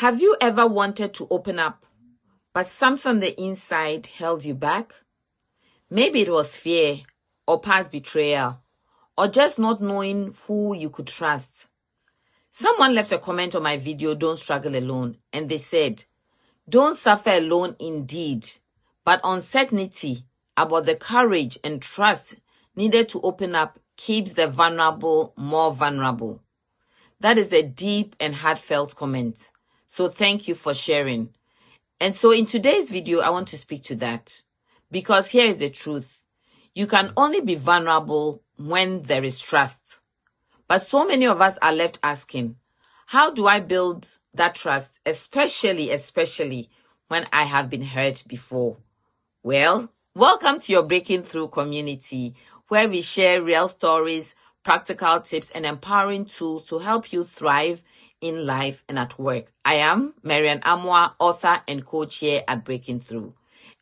Have you ever wanted to open up, but something on the inside held you back? Maybe it was fear, or past betrayal, or just not knowing who you could trust. Someone left a comment on my video, Don't Struggle Alone, and they said, don't suffer alone indeed, but uncertainty about the courage and trust needed to open up keeps the vulnerable more vulnerable. That is a deep and heartfelt comment. So thank you for sharing. And so in today's video, I want to speak to that. Because here is the truth. You can only be vulnerable when there is trust. But so many of us are left asking, how do I build that trust, especially when I have been hurt before? Well, welcome to your Breaking Through community, where we share real stories, practical tips, and empowering tools to help you thrive in life and at work. I am Marian Amwa, author and coach here at Breaking Through.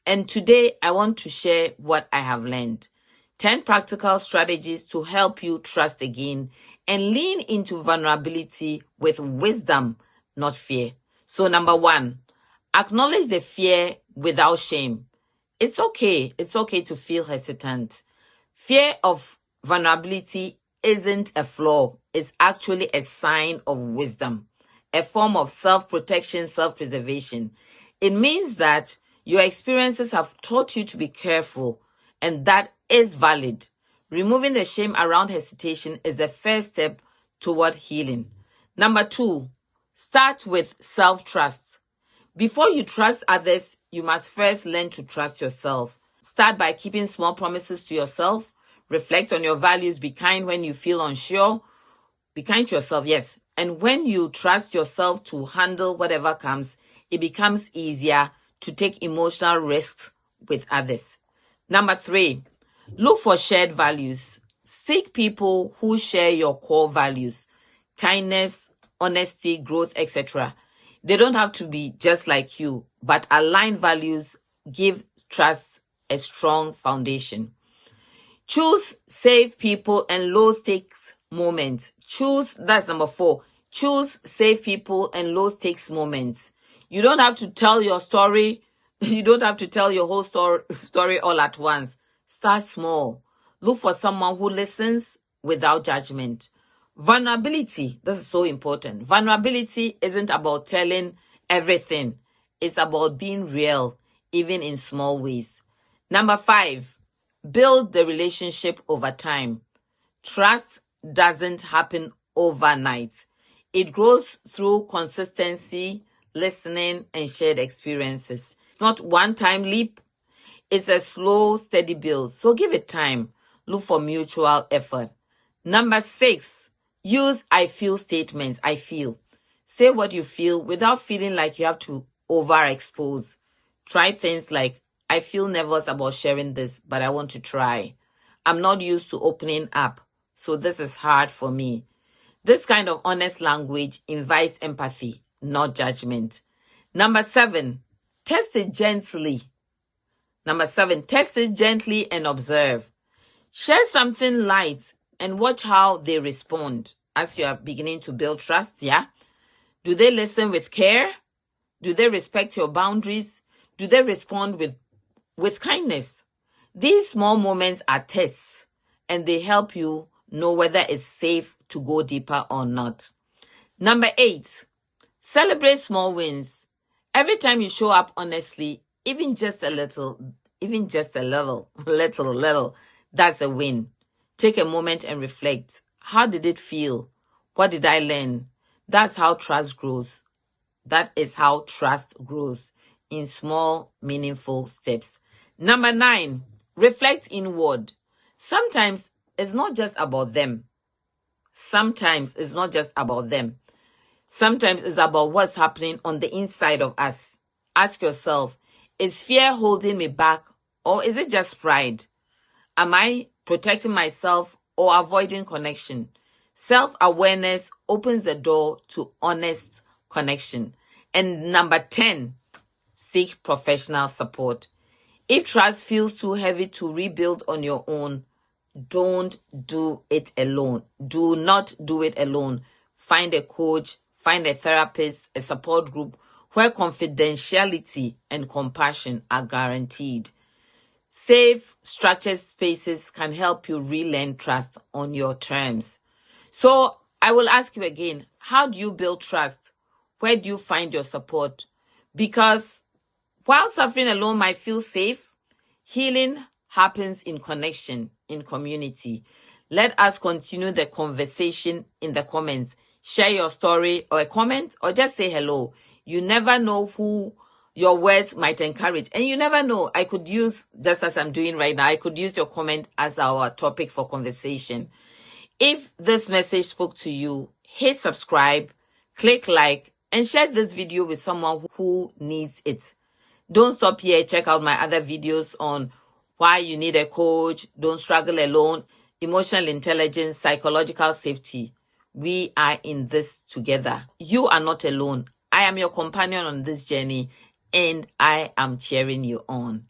And today I want to share what I have learned. 10 practical strategies to help you trust again and lean into vulnerability with wisdom, not fear. So number 1, acknowledge the fear without shame. It's okay to feel hesitant. Fear of vulnerability isn't a flaw. It's actually a sign of wisdom, a form of self-protection, self-preservation. It means that your experiences have taught you to be careful, and that is valid. Removing the shame around hesitation is the first step toward healing. Number 2, start with self-trust. Before you trust others, you must first learn to trust yourself. Start by keeping small promises to yourself. Reflect on your values. Be kind when you feel unsure. Be kind to yourself, yes. And when you trust yourself to handle whatever comes, it becomes easier to take emotional risks with others. Number 3, look for shared values. Seek people who share your core values: kindness, honesty, growth, etc. They don't have to be just like you, but aligned values give trust a strong foundation. Choose safe people and low-stakes moments. That's number 4. Choose safe people and low-stakes moments. You don't have to tell your story. You don't have to tell your whole story all at once. Start small. Look for someone who listens without judgment. Vulnerability, this is so important. Vulnerability isn't about telling everything. It's about being real, even in small ways. Number 5, build the relationship over time. Trust doesn't happen overnight. It grows through consistency, listening, and shared experiences. It's not one-time leap. It's a slow, steady build. So give it time. Look for mutual effort. Number 6, use I feel statements. I feel. Say what you feel without feeling like you have to overexpose. Try things like, I feel nervous about sharing this, but I want to try. I'm not used to opening up, so this is hard for me. This kind of honest language invites empathy, not judgment. Number 7, test it gently. Test it gently and observe. Share something light and watch how they respond as you are beginning to build trust, yeah? Do they listen with care? Do they respect your boundaries? Do they respond with kindness? These small moments are tests, and they help you know whether it's safe to go deeper or not. Number 8, celebrate small wins. Every time you show up honestly, even just a little, that's a win. Take a moment and reflect. How did it feel? What did I learn? That's how trust grows. That is how trust grows, in small, meaningful steps. Number 9, reflect inward. Sometimes it's not just about them. Sometimes it's about what's happening on the inside of us. Ask yourself, is fear holding me back, or is it just pride? Am I protecting myself or avoiding connection? Self-awareness opens the door to honest connection. And number 10, seek professional support. If trust feels too heavy to rebuild on your own, don't do it alone. Do not do it alone. Find a coach, find a therapist, a support group where confidentiality and compassion are guaranteed. Safe, structured spaces can help you relearn trust on your terms. So I will ask you again, how do you build trust? Where do you find your support? Because while suffering alone might feel safe, healing happens in connection, in community. Let us continue the conversation in the comments. Share your story or a comment or just say hello. You never know who your words might encourage. And you never know, I could use, just as I'm doing right now, I could use your comment as our topic for conversation. If this message spoke to you, hit subscribe, click like, and share this video with someone who needs it. Don't stop here. Check out my other videos on why you need a coach, don't struggle alone, emotional intelligence, psychological safety. We are in this together. You are not alone. I am your companion on this journey, and I am cheering you on.